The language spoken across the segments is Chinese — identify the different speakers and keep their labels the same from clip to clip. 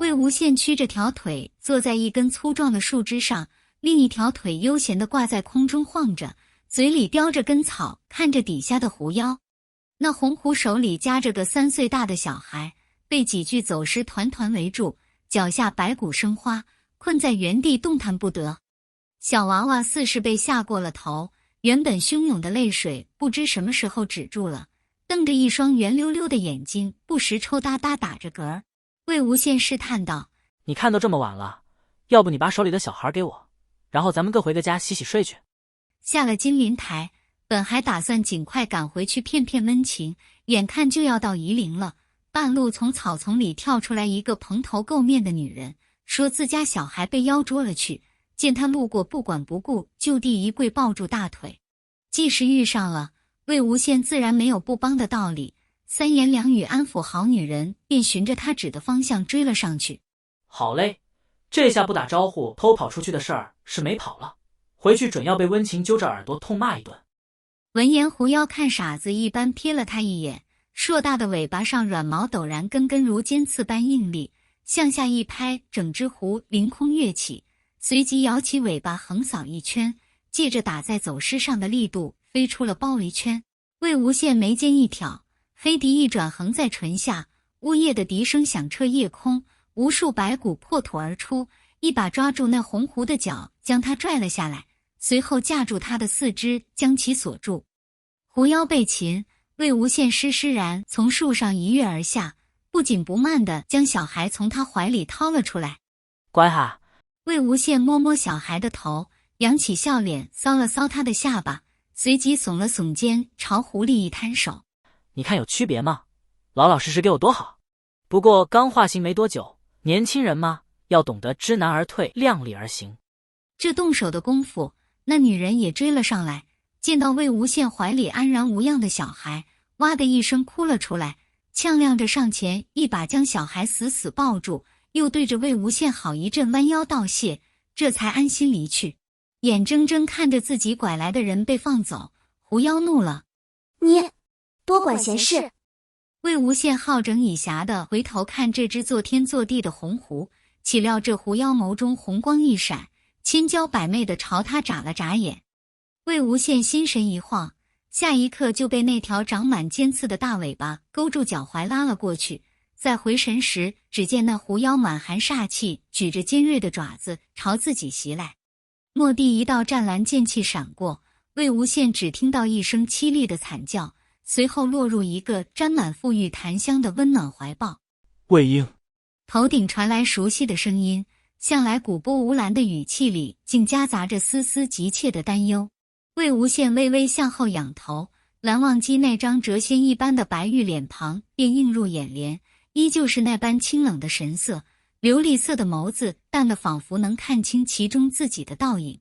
Speaker 1: 魏无羡屈着条腿坐在一根粗壮的树枝上，另一条腿悠闲地挂在空中晃着，嘴里叼着根草，看着底下的狐妖。那红狐手里夹着个3岁大的小孩，被几具走尸团团围住，脚下白骨生花，困在原地动弹不得。小娃娃似是被吓过了头，原本汹涌的泪水不知什么时候止住了，瞪着一双圆溜溜的眼睛，不时抽搭搭打着嗝。魏无羡试探道：
Speaker 2: 你看都这么晚了，要不你把手里的小孩给我，然后咱们各回个家洗洗睡去。
Speaker 1: 下了金陵台，本还打算尽快赶回去骗骗温情，眼看就要到夷陵了，半路从草丛里跳出来一个蓬头垢面的女人，说自家小孩被妖捉了去，见他路过不管不顾，就地一跪抱住大腿。既是遇上了，魏无羡自然没有不帮的道理，三言两语安抚好女人，便循着他指的方向追了上去。
Speaker 2: 好嘞，这下不打招呼偷跑出去的事儿是没跑了，回去准要被温情揪着耳朵痛骂一顿。
Speaker 1: 闻言，狐妖看傻子一般瞥了他一眼，硕大的尾巴上软毛陡然根根如尖刺般硬立，向下一拍，整只狐凌空跃起，随即摇起尾巴横扫一圈，借着打在走尸上的力度飞出了包围圈。魏无羡眉间一挑，黑笛一转横在唇下，呜咽的笛声响彻夜空，无数白骨破土而出，一把抓住那红狐的脚，将他拽了下来，随后架住他的四肢，将其锁住。狐妖被擒，魏无羡施施然从树上一跃而下，不紧不慢地将小孩从他怀里掏了出来。
Speaker 2: 乖哈！
Speaker 1: 魏无羡摸摸小孩的头，扬起笑脸搔了搔他的下巴，随即耸了耸肩，朝狐狸一摊手。
Speaker 2: 你看有区别吗？老老实实给我多好。不过刚化形没多久，年轻人嘛，要懂得知难而退，量力而行。
Speaker 1: 这动手的功夫，那女人也追了上来，见到魏无羡怀里安然无恙的小孩，哇的一声哭了出来，呛亮着上前一把将小孩死死抱住，又对着魏无羡好一阵弯腰道谢，这才安心离去。眼睁睁看着自己拐来的人被放走，狐妖怒了：
Speaker 3: 你多管闲事！
Speaker 1: 魏无羡好整以暇地回头看这只坐天坐地的红狐，岂料这狐妖眸中红光一闪，千娇百媚地朝他眨了眨眼。魏无羡心神一晃，下一刻就被那条长满尖刺的大尾巴勾住脚踝拉了过去。再回神时，只见那狐妖满含煞气，举着尖锐的爪子朝自己袭来。蓦地一道湛蓝剑气闪过，魏无羡只听到一声凄厉的惨叫，随后落入一个沾满馥郁檀香的温暖怀抱。
Speaker 4: 魏婴，
Speaker 1: 头顶传来熟悉的声音，向来古波无澜的语气里竟夹杂着丝丝急切的担忧。魏无羡微微向后仰头，蓝忘机那张谪仙一般的白玉脸庞便映入眼帘，依旧是那般清冷的神色，琉璃色的眸子淡得仿佛能看清其中自己的倒影。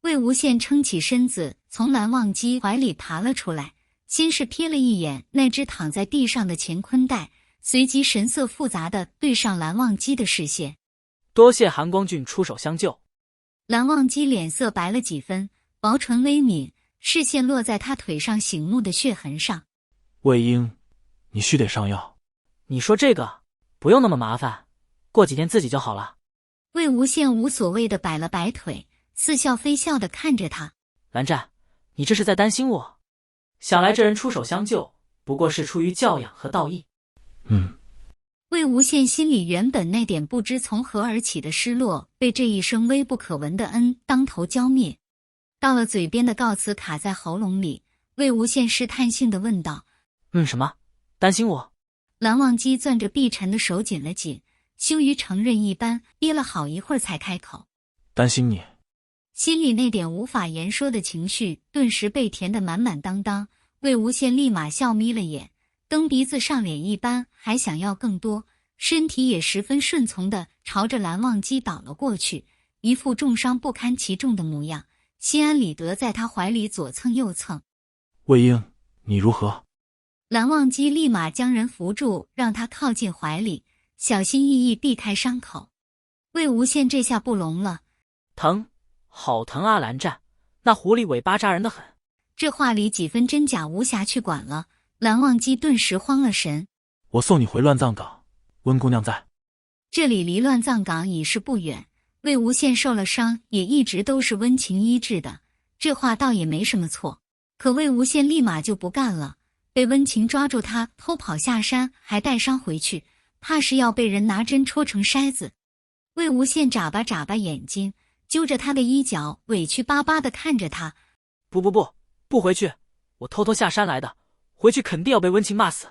Speaker 1: 魏无羡撑起身子，从蓝忘机怀里爬了出来，先是瞥了一眼那只躺在地上的乾坤袋，随即神色复杂地对上蓝忘机的视线。
Speaker 2: 多谢韩光俊出手相救。
Speaker 1: 蓝忘机脸色白了几分，薄唇微抿，视线落在他腿上醒目的血痕上。
Speaker 4: 魏婴，你须得上药。
Speaker 2: 你说这个不用那么麻烦，过几天自己就好了。
Speaker 1: 魏无羡无所谓的摆了摆腿，似笑非笑的看着他。
Speaker 2: 蓝湛，你这是在担心我？想来这人出手相救，不过是出于教养和道义。
Speaker 1: 魏无羡心里原本那点不知从何而起的失落，被这一声微不可闻的恩当头浇灭。到了嘴边的告辞卡在喉咙里，魏无羡试探性地问道：
Speaker 2: 什么？担心我？
Speaker 1: 蓝忘机攥着碧晨的手紧了紧，羞于承认一般，憋了好一会儿才开口：
Speaker 4: 担心你。
Speaker 1: 心里那点无法言说的情绪顿时被填得满满当当。魏无羡立马笑眯了眼，蹬鼻子上脸一般，还想要更多，身体也十分顺从地朝着蓝忘机倒了过去，一副重伤不堪其重的模样，心安理得在他怀里左蹭右蹭。
Speaker 4: 魏婴，你如何？
Speaker 1: 蓝忘机立马将人扶住，让他靠近怀里，小心翼翼避开伤口。魏无羡这下不聋了：
Speaker 2: 疼，好疼啊！蓝湛，那狐狸尾巴扎人的很。
Speaker 1: 这话里几分真假无暇去管了。蓝忘机顿时慌了神。
Speaker 4: 我送你回乱葬岗，温姑娘在。
Speaker 1: 这里离乱葬岗已是不远，魏无羡受了伤，也一直都是温情医治的，这话倒也没什么错。可魏无羡立马就不干了，被温情抓住他，偷跑下山，还带伤回去，怕是要被人拿针戳成筛子。魏无羡眨巴眨巴眼睛，揪着他的衣角，委屈巴巴地看着他。
Speaker 2: 不回去，我偷偷下山来的，回去肯定要被温情骂死。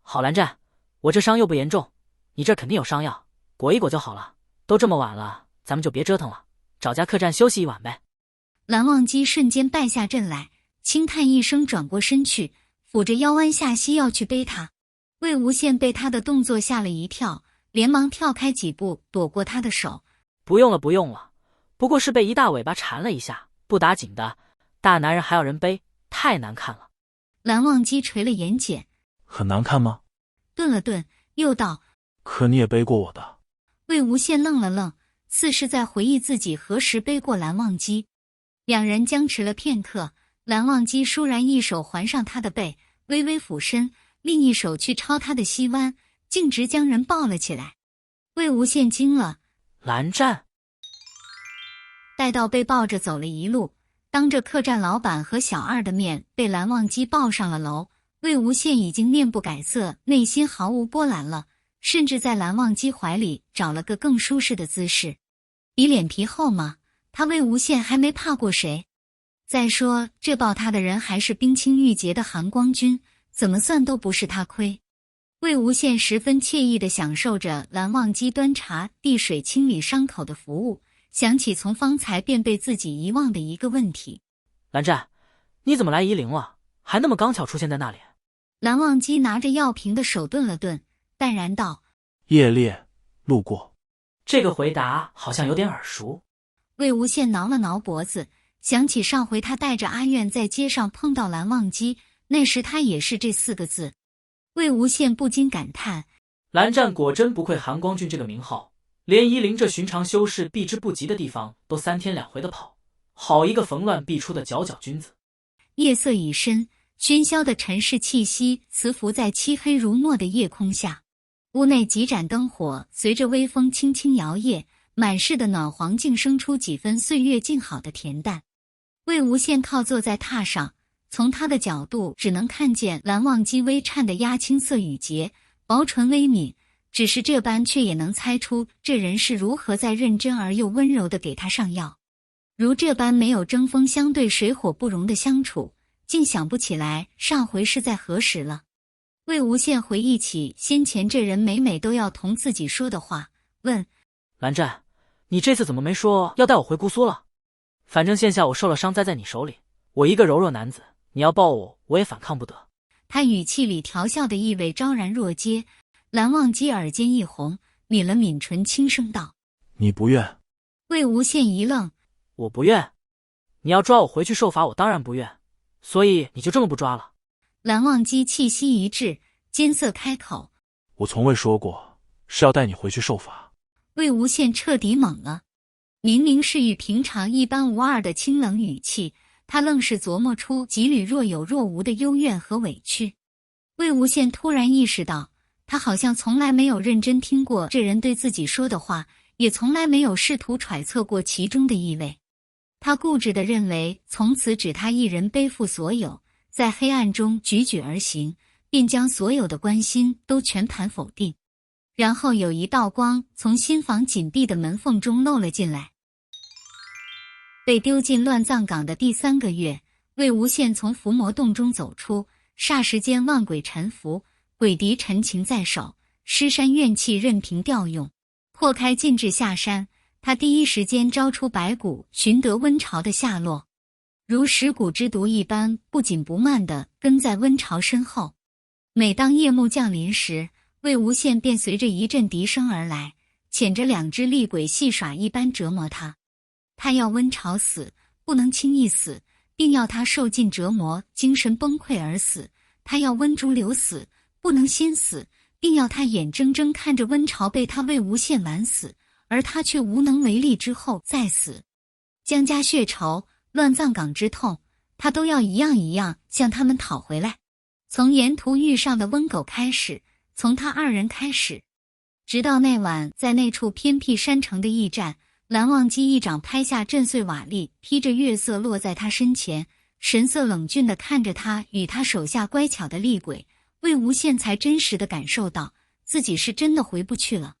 Speaker 2: 好蓝湛，我这伤又不严重，你这肯定有伤药，裹一裹就好了。都这么晚了，咱们就别折腾了，找家客栈休息一晚呗。
Speaker 1: 蓝忘机瞬间败下阵来，轻叹一声，转过身去，抚着腰弯下膝要去背他。魏无羡被他的动作吓了一跳，连忙跳开几步，躲过他的手。
Speaker 2: 不用了，不过是被一大尾巴缠了一下，不打紧的，大男人还要人背，太难看了。
Speaker 1: 蓝忘机垂了眼睑，
Speaker 4: 很难看吗？
Speaker 1: 顿了顿，又道：
Speaker 4: 可你也背过我的。
Speaker 1: 魏无羡愣了愣，似是在回忆自己何时背过蓝忘机。两人僵持了片刻，蓝忘机倏然一手环上他的背，微微俯身，另一手去抄他的膝弯，径直将人抱了起来。魏无羡惊了，
Speaker 2: 蓝湛。
Speaker 1: 待到被抱着走了一路，当着客栈老板和小二的面被蓝忘机抱上了楼，魏无羡已经面不改色，内心毫无波澜了，甚至在蓝忘机怀里找了个更舒适的姿势。比脸皮厚吗？他魏无羡还没怕过谁？再说这抱他的人还是冰清玉洁的韩光君，怎么算都不是他亏。魏无羡十分惬意地享受着蓝忘机端茶递水清理伤口的服务，想起从方才便被自己遗忘的一个问题。
Speaker 2: 蓝湛，你怎么来夷陵了？还那么刚巧出现在那里？
Speaker 1: 蓝忘机拿着药瓶的手顿了顿，淡然道：
Speaker 4: 夜猎，路过。
Speaker 2: 这个回答好像有点耳熟。
Speaker 1: 魏无羡挠了挠脖子，想起上回他带着阿苑在街上碰到蓝忘机，那时他也是这4个字。魏无羡不禁感叹，
Speaker 2: 蓝湛果真不愧韩光俊这个名号，连夷陵这寻常修士避之不及的地方都3天2回的跑，好一个逢乱必出的佼佼君子。
Speaker 1: 夜色已深，喧嚣的尘世气息磁浮在漆黑如墨的夜空下，屋内几盏灯火随着微风轻轻摇曳，满室的暖黄竟生出几分岁月静好的恬淡。魏无羡靠坐在榻上，从他的角度只能看见蓝忘机微颤的鸦青色羽结，薄唇微抿，只是这般却也能猜出这人是如何在认真而又温柔地给他上药。如这般没有针锋相对水火不容的相处，竟想不起来上回是在何时了。魏无羡回忆起先前这人每每都要同自己说的话，问：
Speaker 2: 蓝湛，你这次怎么没说要带我回姑苏了？反正现下我受了伤栽在你手里，我一个柔弱男子，你要抱我，我也反抗不得。
Speaker 1: 他语气里调笑的意味昭然若揭。蓝忘机耳尖一红，抿了抿唇，轻声道：
Speaker 4: 你不愿。
Speaker 1: 魏无羡一愣，
Speaker 2: 我不愿？你要抓我回去受罚，我当然不愿，所以你就这么不抓了？
Speaker 1: 蓝忘机气息一滞，艰涩开口：
Speaker 4: 我从未说过是要带你回去受罚。
Speaker 1: 魏无羡彻底懵了，明明是与平常一般无二的清冷语气，他愣是琢磨出几缕若有若无的幽怨和委屈。魏无羡突然意识到，他好像从来没有认真听过这人对自己说的话，也从来没有试图揣测过其中的意味。他固执地认为从此只他一人背负所有，在黑暗中踽踽而行，便将所有的关心都全盘否定。然后有一道光从新房紧闭的门缝中漏了进来。被丢进乱葬岗的第3个月，魏无羡从伏魔洞中走出，霎时间万鬼沉浮，鬼敌陈情在手，尸山怨气任凭调用。破开禁制下山，他第一时间招出白骨，寻得温巢的下落，如食骨之毒一般，不紧不慢地跟在温巢身后。每当夜幕降临时，魏无羡便随着一阵笛声而来，牵着2只厉鬼戏耍一般折磨他。他要温巢死，不能轻易死，并要他受尽折磨，精神崩溃而死。他要温竹流死，不能先死，并要他眼睁睁看着温巢被他魏无羡玩死，而他却无能为力之后再死。江家血仇，乱葬岗之痛，他都要一样一样向他们讨回来。从沿途遇上的温狗开始，从他2人开始。直到那晚，在那处偏僻山城的驿站，蓝忘机一掌拍下震碎瓦砾，披着月色落在他身前，神色冷峻地看着他与他手下乖巧的厉鬼。魏无羡才真实地感受到，自己是真的回不去了。